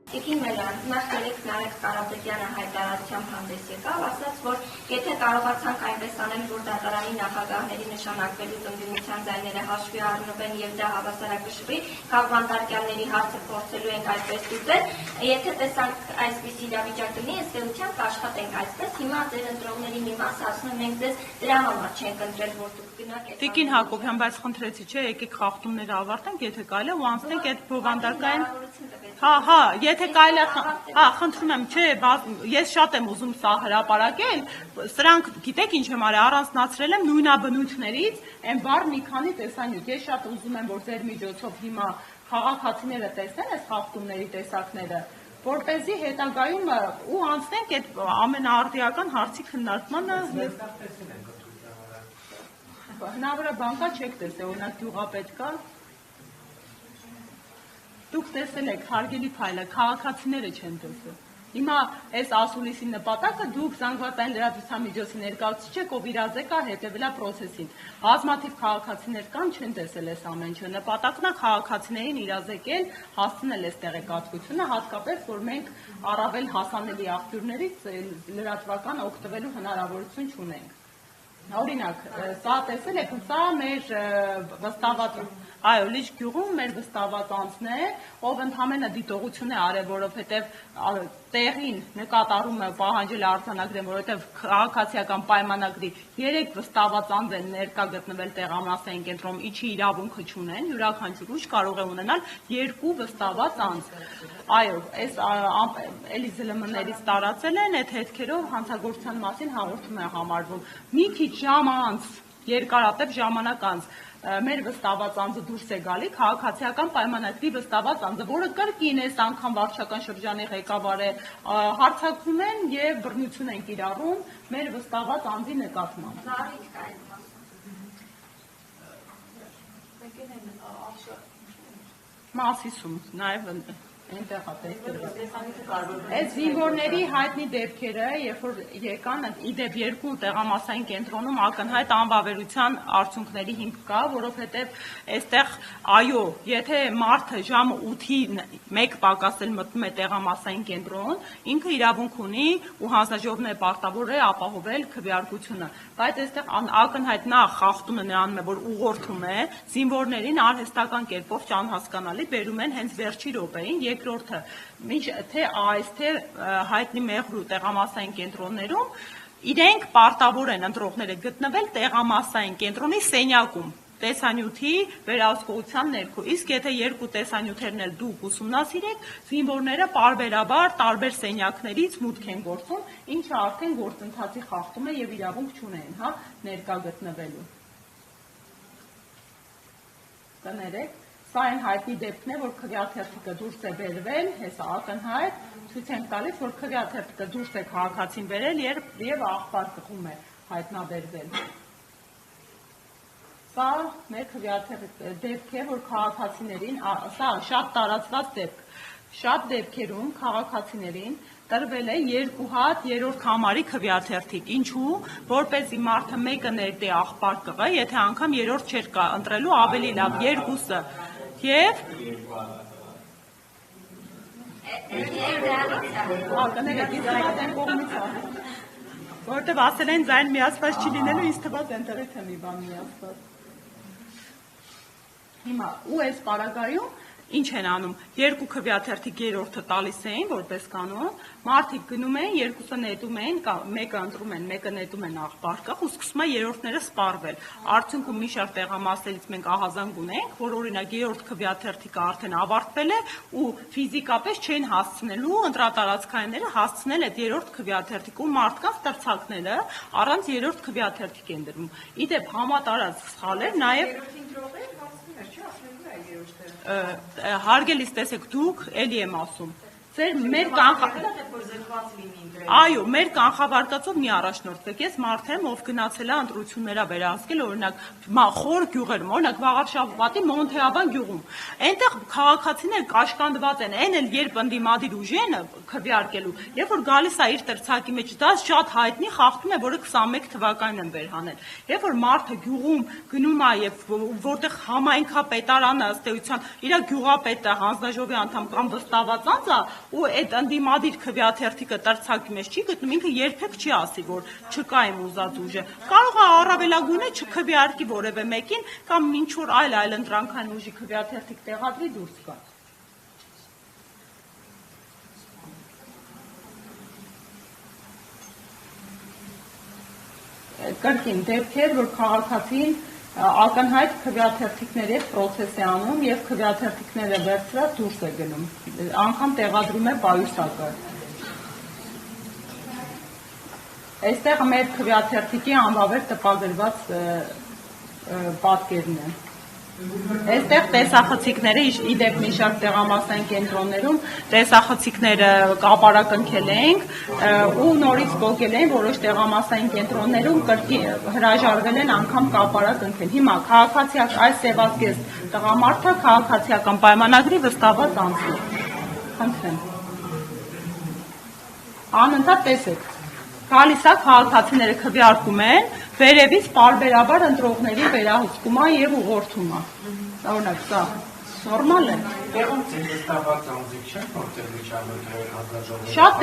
Տիկին Մելան, նախ երեք Նարեկ Կարապետյանը հայտարարությամբ հանդես եկավ, ասաց, որ եթե կարողացանք այնպես անել, որ դատարանի նախագահների նշանակվելու ընդդիմության ձայները հաշվի առնվեն եւ դա հավասարակշռի, քաղաքվանդարկյալների հարցը փորձելու ենք այդպես լուծել, եթե տեսանք այսպես իրավիճակ լինի, ըստ էության կաշխատենք այսպես, հիմա ձեր ընտրողների մի մասը ասում են մենք ձեզ դրա համար չենք ընտրել, որ դուք գնաք։ Տիկին Հակոբյան, բայց խնդրեցի, չէ, եկեք խախտումները ավարտենք, եթե կարելի է ու անցնենք այդ բովանդակային։ Հա, եթե կարելի է, խնդրում եմ, չէ, ես շատ եմ ուզում սա հրապարակել, սրանք գիտեք ինչ եմ արել, առանձնացրել եմ նույնաբնույթներից, այն բառ մի քանի տեսանյութ։ Ես շատ ուզում եմ, որ ձեր միջոցով հիմա քաղաքացիները տեսնեն այս խախտումների տեսակները, որպեսզի հետագայում ու անցնենք այդ ամենաարդիական հարցի քննարկմանը։ Հնարավորաբար կա չեք տեսել, օրինակ գյուղապետկա։ Դուք տեսել եք հարգելի փայլը, քաղաքացիները չեն տեսել։ Հիմա այս ասուլիսի նպատակը դուք զանգվածային լրատվամիջոցի ներկայացուցիչ եք, ով իրազեկ է հետևել է process-ին։ Բազմաթիվ քաղաքացիներ կան, չեն տեսել այս ամեն ինչը։ Նպատակն է քաղաքացիներին իրազեկել, հասցնել այս տեղեկատվությունը, հատկապես որ մենք առավել հասանելի աղբյուրներից լրատվական օգտվելու հնարավորություն չունենք։ Օրինակ, սա տեսել եք, սա մեր վստահված, այո, Լիճ գյուղում մեր վստահված անձն է, ով ընդհանրապես դիտողություն է արել, որովհետև տեղին նկատառումը պահանջել արձանագրեն, որովհետև քաղաքացիական պայմանագրի 3 վստահված անձ են ներկա գտնվել տեղամասային կենտրոնում, իջի իրավունքը չունեն, յուրաքանչյուր ուժ կարող է ունենալ 2 վստահված անձ։ Այո, այս էլի ԶԼՄ-ներից տարածել են, այդ հետքերով հանցագործության մասին հաղորդում է համարվում։ Մի քիչ ժամ անց, երկարատև ժամանակ անց մեր վստահված անձը դուրս է գալի, քաղաքացիական պայմանագրի վստահված անձը, որը կրկին այս անգամ վարչական շրջանի ղեկավար է, հարձակվում են եւ բռնություն են կիրառում մեր վստահված անձի նկատմամբ։ Մասիսում նաեւ այնտեղ այս զինվորների հայտնի դեպքերը, երբ որ եկան, իդեպ 2 տեղամասային կենտրոնում ակնհայտ անվավերության արդյունքների հիմք կա, որովհետև այստեղ, այո, եթե մարդը ժամը 8-ին 1 պակասել մտնում է տեղամասային կենտրոն, ինքը իրավունք ունի ու հանձնաժողովն է պարտավոր է ապահովել քվեարկությունը, բայց այստեղ ակնհայտ նախ խախտումը նրանում է, որ ուղղորդում է զինվորներին արհեստական կերպով չանհասկանալի բերում են հենց վերջի րոպեին, երկրորդը, թե այս թե հայտնի մեղրու տեղամասային կենտրոններում իրենք պարտավոր են ընտրողները գտնվել տեղամասային կենտրոնի սենյակում, տեսանյութի վերահսկողության ներքո, իսկ եթե 2 տեսանյութերն էլ դուք ուսումնասիրեք, զինվորները պարբերաբար տարբեր սենյակներից մուտք են գործում, ինչը արդեն գործընթացի խախտում է եւ իրավունք չունեն, հա, ներկա գտնվելու։ Կներեք, սա այն հայտնի դեպքն է, որ քվեաթերթիկը դուրս է բերվել, հեսա ակնհայտ, ցույց ենք տալիս, որ քվեաթերթիկը դուրս է քաղաքացին բերել եւ աղբար կղում է հայտնաբերվել։ Սա մեր քվեաթերթիկը դեպք է, որ քաղաքացիներին, սա շատ տարածված դեպք, շատ դեպքերում քաղաքացիներին տրվել է 2 հատ 3-րդ համարի քվեաթերթիկ, ինչու, որպեսզի մարդը մեկը ներդե աղբար կղը, եթե անգամ 3-րդ չէր ընտրելու ավելի լավ 2-ը եւ որտեվ ասել են ձայն միացված չի լինելու, ինձ թվաց այնտեղից է մի բան միացված։ Հիմա ու այս պարագայում ինչ են անում, 2 քվեաթերթիկ 3-րդը տալիս էին, որպես կանոն, մարդիկ գնում են, 2-ը նետում են, մեկը ընտրում են, մեկը նետում են աղբարկղ ու սկսում է 3-րդները սպառվել։ Արդյունքում մի շարք տեղամասերից մենք ահազանգ ունենք, որ օրինակ 3-րդ քվեաթերթիկը արդեն ավարտվել է ու ֆիզիկապես չեն հասցնելու ընտրատարածքայինները հասցնել այդ 3-րդ քվեաթերթիկը ու մարդկանց տրցակները առանց 3-րդ քվեաթերթիկ են դրվում։ Իդեպ համատարած սխալներ նաև հարգելիս տեսեք դուք, էլի եմ ասում, ձեր մեր Այո, մեր կանխավարկածով մի առաջնորդվեք, ես մարդ եմ, ով գնացել է ընտրությունները վերահսկել, օրինակ խոր գյուղերում, օրինակ Վաղարշավուղատի Մոնթեաբան գյուղում, այնտեղ քաղաքացիներ կաշկանդված են, այն էլ երբ ընդդիմադիր ուժի են քվեարկելու, երբ որ գալիս է իր տրցակի մեջ, դա շատ հայտնի խախտում է, որը 21 թվականին են վերհանել, երբ որ մարդը գյուղում գնում է եւ որտեղ համայնքապետարանը ըստ էության իր գյուղապետը հանձնաժողովի անդամ կամ վստահված անձ է ու այդ ընդդիմադիր քվեաթերթիկը տրցակի մեջ չի գտնում, ինքը երբեք չի ասի, որ չկա իմ ուզած ուժը։ Կարող է առավելագույնը չքվեարկի որևէ մեկին կամ ինչ որ այլ ընտրանքային ուժի քվեաթերթիկ տեղադրի դուրս գա։ Կրկին դեպքեր, որ քաղաքացին ակնհայտ քվեաթերթիկների հետ պրոցես է անում եւ քվեաթերթիկները վերցրած դուրս է գնում, անգամ տեղադրում է պայուսակը։ Այստեղ մեր քվեաթերթիկի անվավեր տպագրված պատկերն է։ Այստեղ տեսախցիկները իդեպ մի շարք տեղամասային կենտրոններում տեսախցիկները կապարակնքել ենք ու նորից փոխել են որոշ տեղամասային կենտրոններում հրաժարվել են անգամ կապարակնքել։ Հիմա քաղաքացիական այս սևազգեստ տղամարդը քաղաքացիական պայմանագրի վստահված անձ է։ Խնդրեմ։ Անընդհատ տեսեք։ Գալիս է քաղաքացիները քվեարկում են, վերևից պարբերաբար ընտրողների վերահսկում է եւ ուղղորդում է։ Օրինակ, սա նորմալ է։ Շատ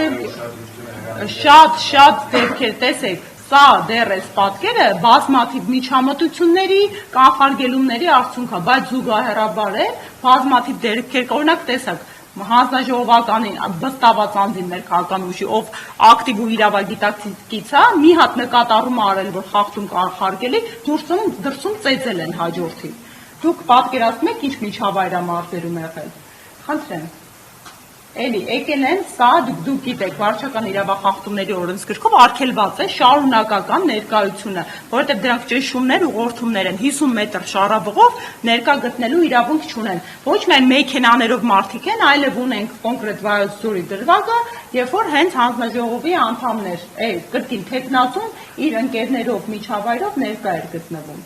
դեպքեր, տեսեք, սա դեռ էս պատկերը բազմաթիվ միջամտությունների, կանխարգելումների արդյունք է, բայց զուգահեռաբար է բազմաթիվ դեպքեր, օրինակ տեսակ հանձնաժողովականին վստահված անձին մեր քաղաքական ուժի, ով ակտիվ ու իրավագիտակից է, մի հատ նկատառում արել, որ խախտում կանխարգելի, դրսում ծեծել են հաջորդին։ Դուք պատկերացնում եք ինչ միջավայրամարտերում եղել։ Խնդրեմ։ Էլի եկել են, սա դուք գիտեք, վարչական իրավախախտումների օրենսգրքով արգելված է շարունակական ներկայությունը, որովհետև դրանք ճնշումներ ու ուղղորդումներ են 50 մետր շարավղով ներկա գտնելու իրավունք չունեն։ Ոչ միայն մեքենաներով մարդիկ են, այլև ունենք կոնկրետ Վայոց ձորի դրվագը, երբ որ հենց հանձնաժողովի անդամներ, կրկին թեկնածուն իր ընկերներով միջավայրով ներկա էր գտնվում։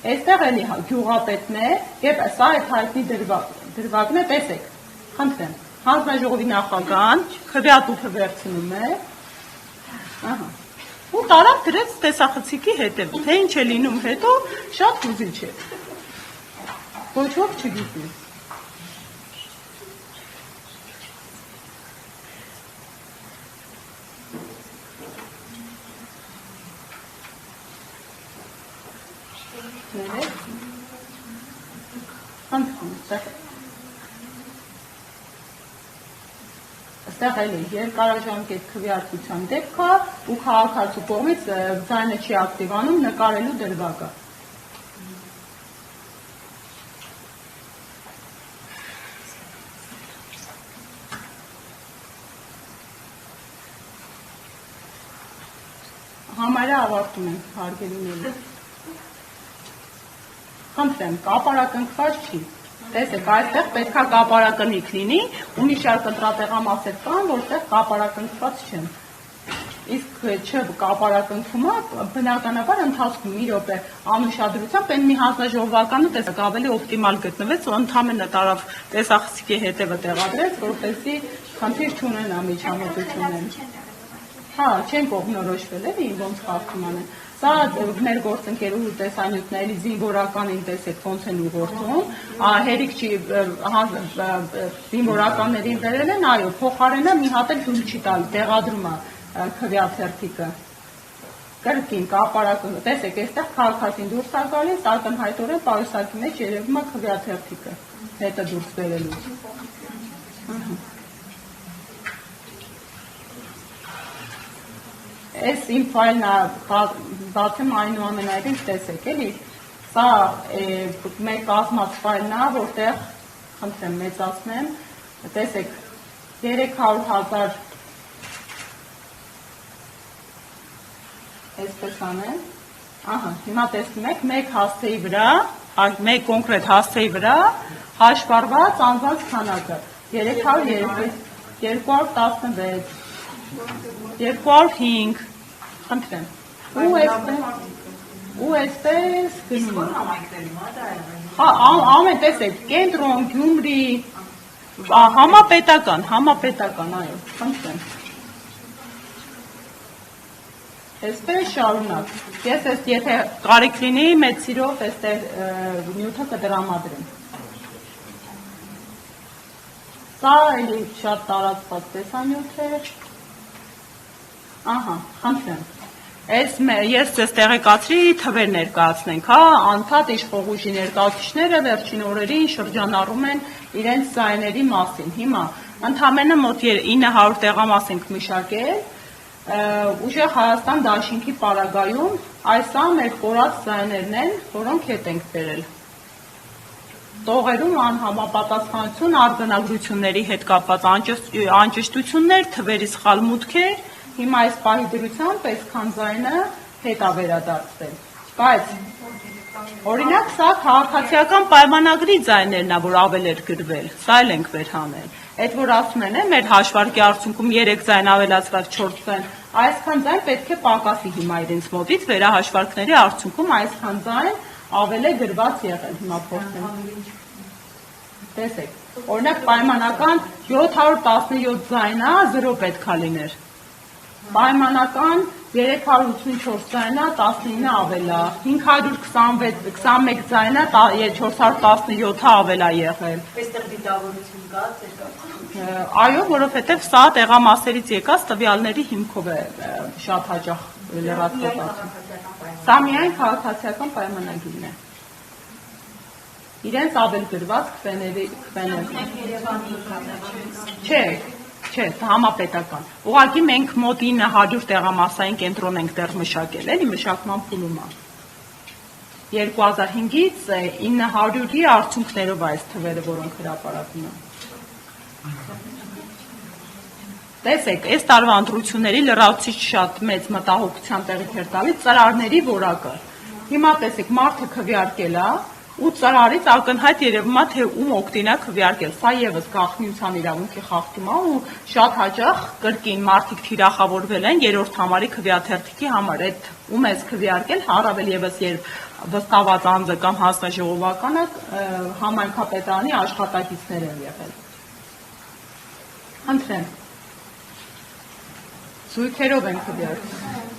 Այստեղ էլի գյուղապետն է, եւ սա այդ հայտնի դրվագն է, տեսեք, խնդրեմ։ Հանձնաժողովի նախագահան քվեատուփը վերցնում է, ու տարավ դրեց տեսախցիկի հետևը, թե ինչ է լինում հետո շատ հուզիչ է, ոչ ոք չգիտի։ Այստեղ էլի երկարաժամկետ քվեարկության դեպք է ու քաղաքացու կողմից ձայնը չի ակտիվանում նկարելու դրվագը։ Համարը ավարտում ենք հարգելիների։ Խնդրեմ, կապարակնքված չի։ Տեսեք, այստեղ պետք է կապարակնիկ լինի, ու մի շարք ընտրատեղամասեր կան, որտեղ կապարակնքված չեն։ Իսկ չկապարակնքվում է, բնականաբար ընթացքում մի րոպե անուշադրությամբ այն մի հանձնաժողովականը տեսեք ավելի օպտիմալ գտնվեց, ու ընդհանրապես տարավ տեսախցիկի հետևը տեղադրեց, որպեսզի խնդիր չունենա միջամտություններ։ Հա, չեն կողմնորոշվել էլի, ոնց խախտում անեն։ Սա մեր գործընկերուհու տեսանյութների զինվորականին տեսեք ոնց են ուղղորդում, հերիք չի զինվորականներին վերել են, այո, փոխարենը մի հատ էլ դուր չի տալի, տեղադրում է քվեաթերթիկը։ Կրկին կապարակում, տեսեք, այստեղ քաղաքացին դուրս է գալիս, ակնհայտորեն պայուսակի մեջ երևում է քվեաթերթիկը, հետը դուրս բերելուց։ Այս իմ ֆայլն բացեմ այնուամենայնիվ տեսեք, էլի, սա մեր կազմած ֆայլն է, որտեղ, խնդրեմ մեծացնեմ, տեսեք, 300,000 այսպես անեմ, հիմա տեսնում եք, մեկ հասցեի վրա, մեկ կոնկրետ հասցեի վրա հաշվառված անձանց քանակը, 216, 205, խնդրեմ։ Ու այսպես գնում է։ Ամեն տեսեք, կենտրոն, Գյումրի, համապետական, այո, խնդրեմ։ Այսպես շարունակ։ Ես եթե կարիք լինի, մեծ սիրով այստեղ նյութը կդրամադրեմ։ Սա էլի շատ տարածված տեսանյութ է։ Ահա, խնդրեմ։ Ես ձեզ տեղեկացրի թվեր ներկայացնենք, անդադ իշխող ուժի ներկայացուցիչները վերջին օրերին շրջանառում են իրենց ձայների մասին։ Հիմա ընդամենը մոտ 900 տեղամաս ենք մշակել, ուժեղ Հայաստան դաշինքի պարագայում այսա մեր կորած ձայներն են, որոնք հետ ենք բերել։ Տողերում անհամապատասխանություն, արձանագրությունների հետ կապված անճշտություններ, թվերի սխալ մուտքեր, հիմա այս պահի դրությամբ այսքան ձայնը հետ է վերադարձվել։ Բայց օրինակ սա քաղաքացիական պայմանագրի ձայներն է, որ ավել էր գրվել, սա էլ ենք վերհանել։ Այդ որ ասում են, մեր հաշվարկի արդյունքում 3 ձայն ավելացված 4 ձայն, այսքան ձայն պետք է պակասի հիմա իրենց մոտից, վերահաշվարկների արդյունքում այսքան ձայն ավել է գրված եղել, հիմա փոխենք։ Տեսեք, օրինակ պայմանական 717 ձայնա 0 պետքա լիներ։ Պայմանական 384 ձայնա 19 ավելա, 521 ձայնա 417 ավելա եղել։ Այստեղ դիտավորություն կա, Այո, որովհետև սա տեղամասերից եկած տվյալների հիմքով է շատ հաճախ լրացված։ Սա միայն քաղաքացիական պայմանագիրն է։ Իրենց ավել գրված քվեների։ Չէ, համապետական։ Ուղղակի մենք մոտ 900 տեղամասային կենտրոն ենք դեռ մշակել, էլի մշակման փուլում է։ 2005-ից 900-ի արդյունքներով այս թվերը, որոնք հրապարակվում են։ Տեսեք, այս տարվա ընտրությունների լրացուցիչ շատ մեծ մտահոգության տեղիք էր տալիս ծրարների որակը։ Հիմա տեսեք, մարդը քվեարկել է, ու ծրարից ակնհայտ երևում է, թե ում օգտին է քվեարկել։ Սա եւս գաղտնիության իրավունքի խախտում է ու շատ հաճախ կրկին մարդիկ թիրախավորվել են երրորդ համարի քվեաթերթիկի համար։ Այդ ում ես քվեարկել, առավել եւս երբ վստահված անձը կամ հանձնաժողովականը համայնքապետարանի աշխատակիցներ են եղել։ Խնդրեմ։ Զույգերով են քվեարկել։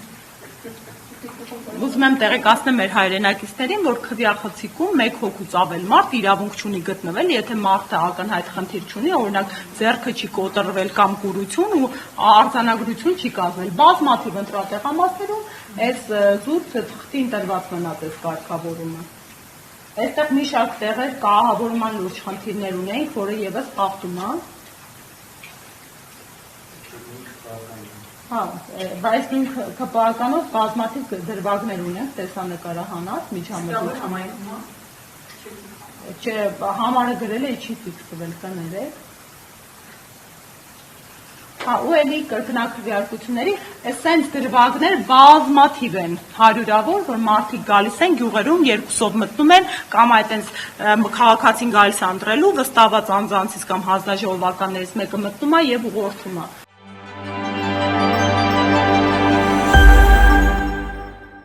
Ուզում եմ տեղեկացնել մեր հայրենակիցներին, որ քվեախցիկում 1 հոգուց ավել մարդ իրավունք չունի գտնվել, եթե մարդը ակնհայտ խնդիր չունի, օրինակ ձեռքը չի կոտրվել կամ կուրություն ու արձանագրություն չի կազմել։ Բազմաթիվ ընտրատեղամասերում այս զուրկ թղթի ընտրված մնաց այս կարգավորումը։ Այստեղ մի շարք տեղեր կահավորման լուրջ խնդիրներ ունենք, որը եւս խախտում է։ Բայց նույն քպականով բազմաթիվ դրվագներ ունենք, տեսանկարահանած, միջամտություն։ Չէ, համարը գրել է չի ֆիքսվել, կներեք։ Ու էլի կրկնակրվեարկությունների, սենց դրվագներ բազմաթիվ են, հարյուրավոր, որ մարդիկ գալիս են գյուղերում, երկուսով մտնում են, կամ այտենց քաղաքացին գալիս է ընտրելու, վստահված անձանցից կամ հանձնաժողովականներից մեկը մտնում է եւ ուղղորդում է։